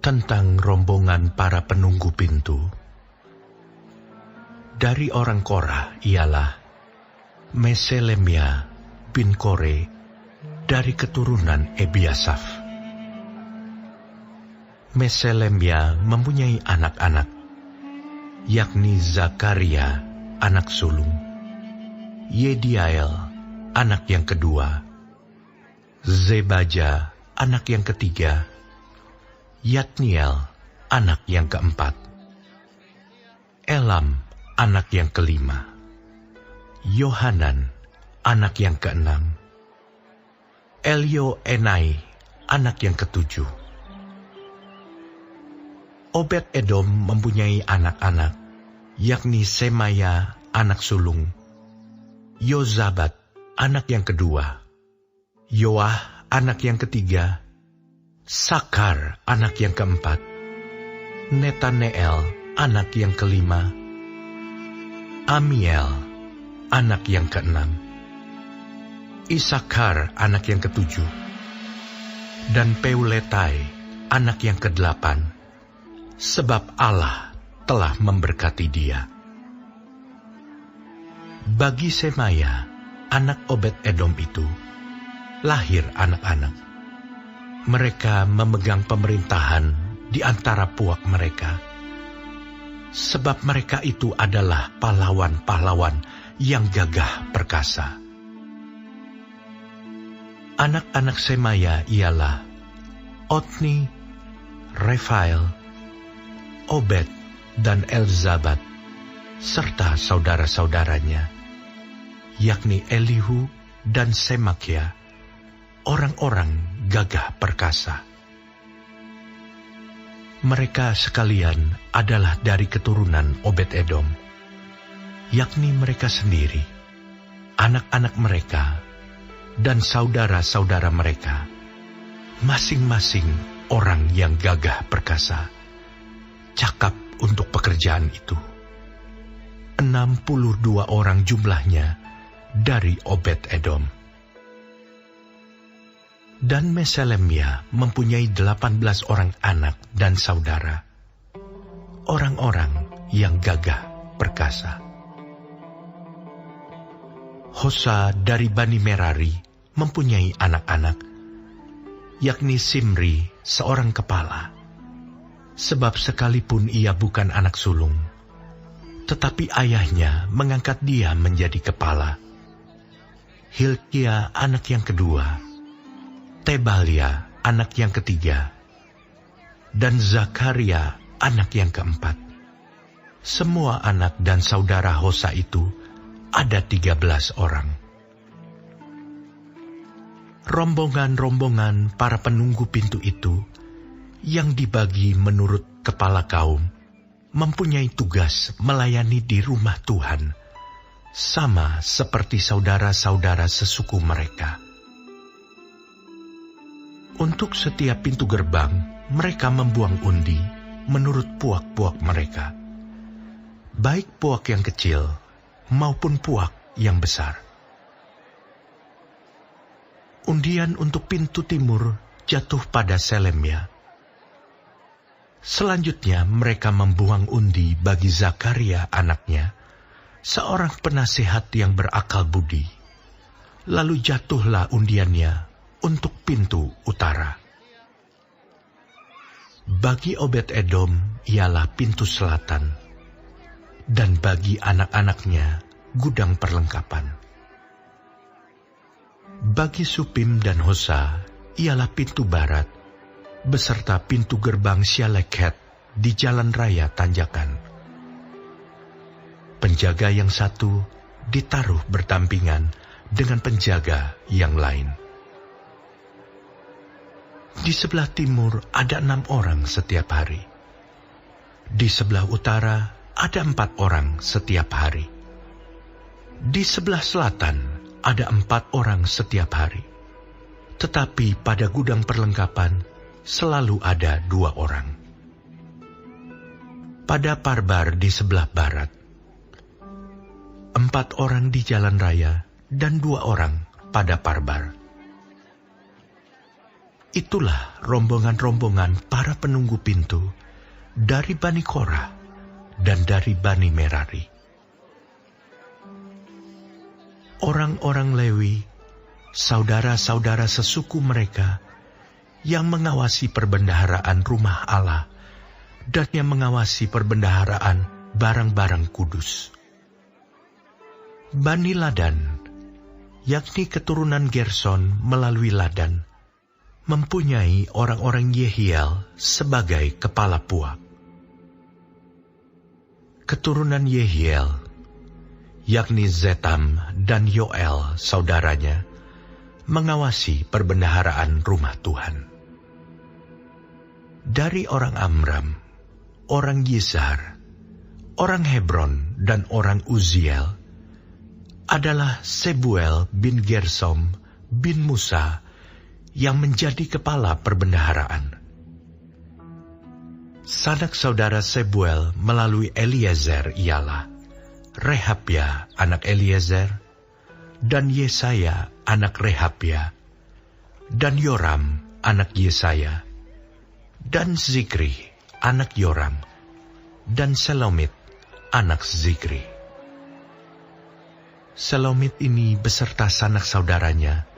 Tentang rombongan para penunggu pintu. Dari orang Korah ialah Meselemia bin Kore dari keturunan Ebiasaf. Meselemia mempunyai anak-anak, yakni Zakaria anak sulung, Yediael anak yang kedua, Zebaja anak yang ketiga, Yatniel anak yang keempat, Elam anak yang kelima, Yohanan anak yang keenam, Elioenai anak yang ketujuh. Obed Edom mempunyai anak-anak, yakni Semaya anak sulung, Yozabat anak yang kedua, Yoah anak yang ketiga, Sakar anak yang keempat, Netaneel anak yang kelima, Amiel anak yang keenam, Isakar anak yang ketujuh, dan Peuletai anak yang kedelapan, sebab Allah telah memberkati dia. Bagi Semaya, anak Obed Edom itu, lahir anak-anak. Mereka memegang pemerintahan di antara puak mereka, sebab mereka itu adalah pahlawan-pahlawan yang gagah perkasa. Anak-anak Semaya ialah Otni, Refael, Obed, dan Elzabat, serta saudara-saudaranya, yakni Elihu dan Semakia, orang-orang gagah perkasa. Mereka sekalian adalah dari keturunan Obed Edom, yakni mereka sendiri, anak-anak mereka, dan saudara-saudara mereka, masing-masing orang yang gagah perkasa, cakap untuk pekerjaan itu. 62 orang jumlahnya dari Obed Edom. Dan Meselemia mempunyai 18 orang anak dan saudara, orang-orang yang gagah perkasa. Hosa dari Bani Merari mempunyai anak-anak, yakni Simri seorang kepala, sebab sekalipun ia bukan anak sulung, tetapi ayahnya mengangkat dia menjadi kepala. Hilkia anak yang kedua, Tebalia anak yang ketiga, dan Zakaria anak yang keempat. Semua anak dan saudara Hosa itu ada 13 orang. Rombongan-rombongan para penunggu pintu itu, yang dibagi menurut kepala kaum, mempunyai tugas melayani di rumah Tuhan, sama seperti saudara-saudara sesuku mereka. Untuk setiap pintu gerbang, mereka membuang undi menurut puak-puak mereka, baik puak yang kecil maupun puak yang besar. Undian untuk pintu timur jatuh pada Selemia. Selanjutnya mereka membuang undi bagi Zakaria anaknya, seorang penasihat yang berakal budi. Lalu jatuhlah undiannya untuk pintu utara. Bagi Obed Edom ialah pintu selatan, dan bagi anak-anaknya gudang perlengkapan. Bagi Supim dan Hosa ialah pintu barat, beserta pintu gerbang Syaleket di jalan raya tanjakan. Penjaga yang satu ditaruh berdampingan dengan penjaga yang lain. Di sebelah timur ada 6 orang setiap hari. Di sebelah utara ada 4 orang setiap hari. Di sebelah selatan ada 4 orang setiap hari. Tetapi pada gudang perlengkapan selalu ada 2 orang. Pada Parbar di sebelah barat, 4 orang di jalan raya dan 2 orang pada Parbar. Itulah rombongan-rombongan para penunggu pintu dari Bani Korah dan dari Bani Merari. Orang-orang Lewi, saudara-saudara sesuku mereka, yang mengawasi perbendaharaan rumah Allah dan yang mengawasi perbendaharaan barang-barang kudus. Bani Ladan, yakni keturunan Gerson melalui Ladan, mempunyai orang-orang Yehiel sebagai kepala puak. Keturunan Yehiel, yakni Zetam dan Yoel saudaranya, mengawasi perbendaharaan rumah Tuhan. Dari orang Amram, orang Yizhar, orang Hebron, dan orang Uziel adalah Sebuel bin Gersom bin Musa yang menjadi kepala perbendaharaan. Sanak saudara Sebuel melalui Eliezer ialah Rehabia anak Eliezer, dan Yesaya anak Rehabia, dan Yoram anak Yesaya, dan Zikri anak Yoram, dan Selomit anak Zikri. Selomit ini beserta sanak saudaranya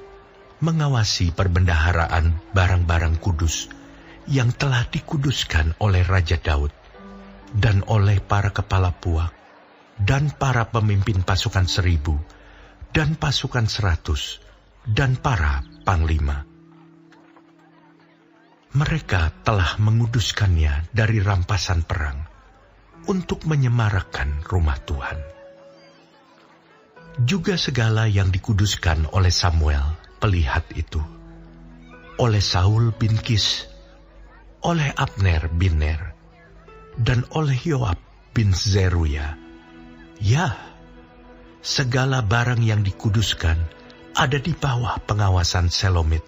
mengawasi perbendaharaan barang-barang kudus yang telah dikuduskan oleh Raja Daud dan oleh para kepala puak dan para pemimpin pasukan 1000 dan pasukan 100 dan para panglima. Mereka telah menguduskannya dari rampasan perang untuk menyemarakkan rumah Tuhan. Juga segala yang dikuduskan oleh Samuel pelihat itu, oleh Saul bin Kis, oleh Abner bin Ner, dan oleh Yoab bin Zeruya. Ya, segala barang yang dikuduskan ada di bawah pengawasan Selomit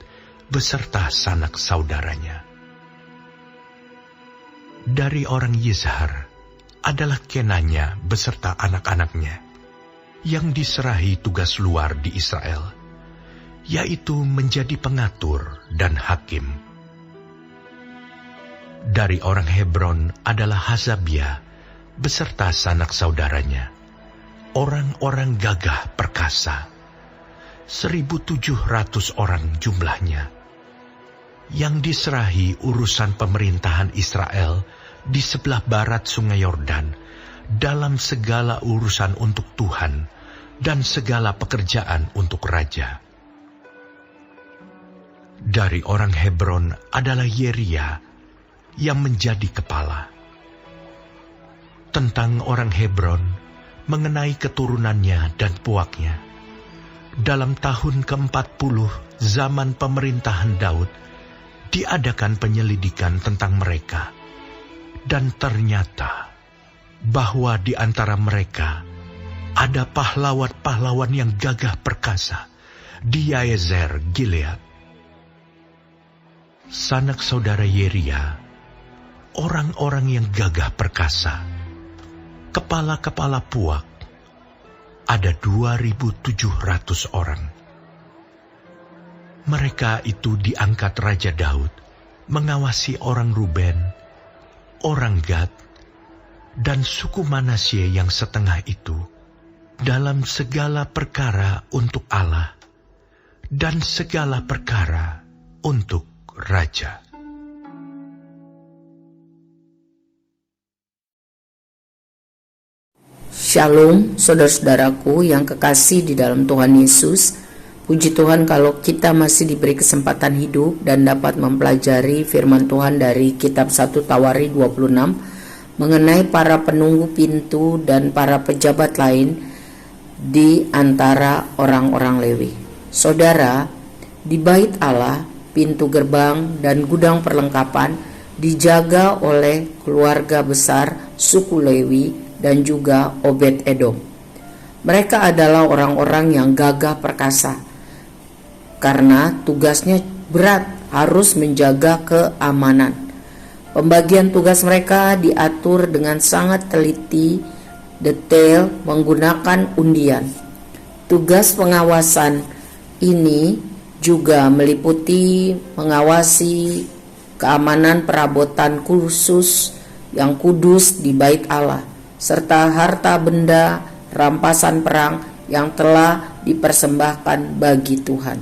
beserta sanak saudaranya. Dari orang Yizhar adalah Kenanya beserta anak-anaknya, yang diserahi tugas luar di Israel, yaitu menjadi pengatur dan hakim. Dari orang Hebron adalah Hasabia beserta sanak saudaranya, orang-orang gagah perkasa, 1.700 orang jumlahnya, yang diserahi urusan pemerintahan Israel di sebelah barat sungai Yordan, dalam segala urusan untuk Tuhan dan segala pekerjaan untuk raja. Dari orang Hebron adalah Yeria yang menjadi kepala. Tentang orang Hebron, mengenai keturunannya dan puaknya, dalam tahun ke-40 zaman pemerintahan Daud, diadakan penyelidikan tentang mereka, dan ternyata bahwa di antara mereka ada pahlawan-pahlawan yang gagah perkasa di Yaezer Gilead. Sanak saudara Yeria, orang-orang yang gagah perkasa, kepala-kepala puak, ada 2.700 orang. Mereka itu diangkat Raja Daud mengawasi orang Ruben, orang Gad, dan suku Manasye yang setengah itu dalam segala perkara untuk Allah dan segala perkara untuk raja. Shalom, saudara-saudaraku yang kekasih di dalam Tuhan Yesus. Puji Tuhan kalau kita masih diberi kesempatan hidup dan dapat mempelajari firman Tuhan dari kitab 1 Tawari 26 mengenai para penunggu pintu dan para pejabat lain di antara orang-orang Lewi. Saudara, di bait Allah, pintu gerbang dan gudang perlengkapan dijaga oleh keluarga besar suku Lewi dan juga Obed Edom. Mereka adalah orang-orang yang gagah perkasa karena tugasnya berat, harus menjaga keamanan. Pembagian tugas mereka diatur dengan sangat teliti, detail, menggunakan undian. Tugas pengawasan ini juga meliputi mengawasi keamanan perabotan khusus yang kudus di bait Allah, serta harta benda rampasan perang yang telah dipersembahkan bagi Tuhan.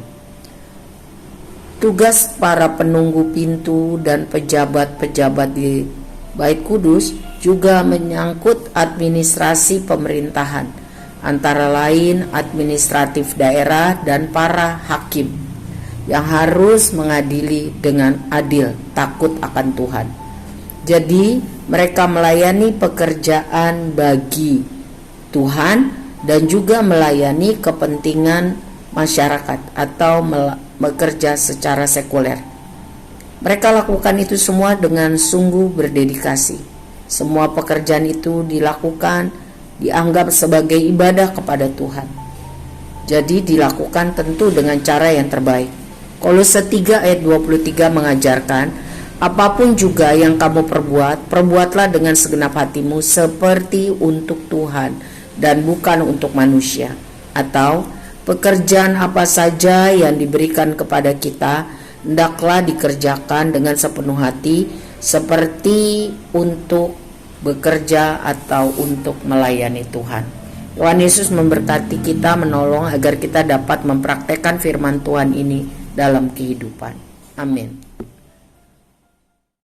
Tugas para penunggu pintu dan pejabat-pejabat di Bait Kudus juga menyangkut administrasi pemerintahan, antara lain administratif daerah dan para hakim yang harus mengadili dengan adil, takut akan Tuhan. Jadi mereka melayani pekerjaan bagi Tuhan dan juga melayani kepentingan masyarakat atau bekerja secara sekuler. Mereka lakukan itu semua dengan sungguh berdedikasi. Semua pekerjaan itu dilakukan dianggap sebagai ibadah kepada Tuhan. Jadi dilakukan tentu dengan cara yang terbaik. Kolose 3 ayat 23 mengajarkan, apapun juga yang kamu perbuat, perbuatlah dengan segenap hatimu seperti untuk Tuhan dan bukan untuk manusia. Atau pekerjaan apa saja yang diberikan kepada kita, hendaklah dikerjakan dengan sepenuh hati, seperti untuk bekerja atau untuk melayani Tuhan. Tuhan Yesus memberkati kita, menolong agar kita dapat mempraktekkan firman Tuhan ini dalam kehidupan. Amin.